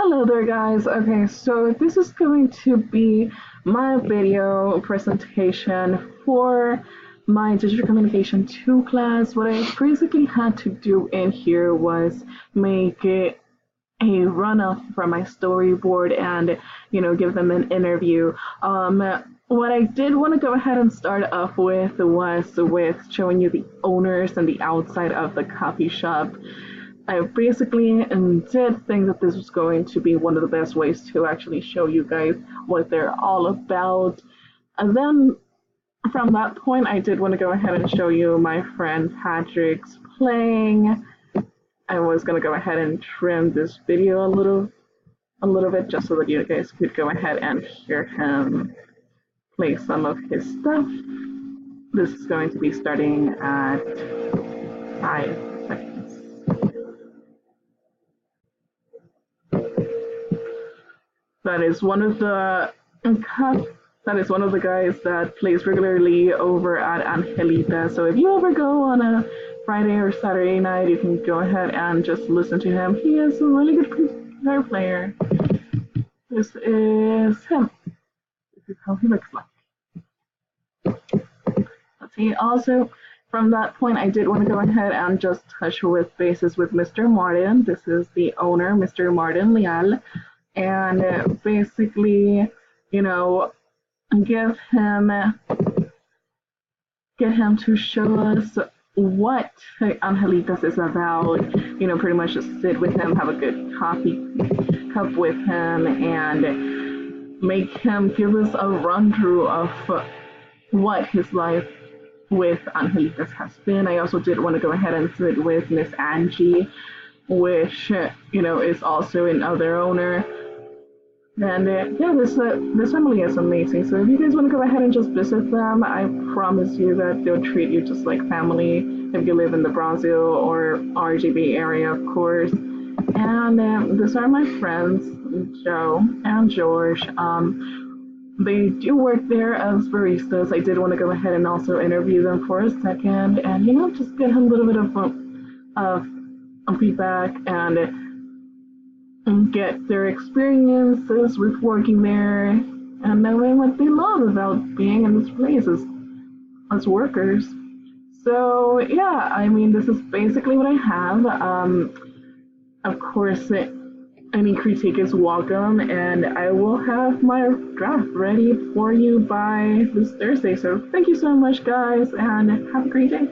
Hello there, guys. Okay, so this is going to be my video presentation for my digital communication 2 class. What I basically had to do in here was make it a run-off from my storyboard and, give them an interview. What I did want to go ahead and start off with was with showing you the owners and the outside of the coffee shop. I basically did think that this was going to be one of the best ways to actually show you guys what they're all about. And then from that point, I did want to go ahead and show you my friend Patrick's playing. I was going to go ahead and trim this video a little bit just so that you guys could go ahead and hear him play some of his stuff. This is going to be starting at 5 seconds. That is one of the guys that plays regularly over at Angelita. So if you ever go on a Friday or Saturday night, you can go ahead and just listen to him. He is a really good guitar player. This is him. This is how he looks like. Let's see. Also, from that point, I did want to go ahead and just touch with bases with Mr. Martin. This is the owner, Mr. Martin Leal. And basically, get him to show us what Angelitas is about. Pretty much just sit with him, have a good coffee cup with him, and make him give us a run through of what his life with Angelitas has been. I also did want to go ahead and sit with Miss Angie, which is also another owner. And yeah, this family is amazing. So if you guys want to go ahead and just visit them, I promise you that they'll treat you just like family if you live in the Brazil or RGB area, of course. And these are my friends, Joe and George. They do work there as baristas. I did want to go ahead and also interview them for a second, and just get a little bit of feedback and get their experiences with working there and knowing what they love about being in this place as workers. So yeah, this is basically what I have. Of course, any critique is welcome, and I will have my draft ready for you by this Thursday. So thank you so much, guys, and have a great day.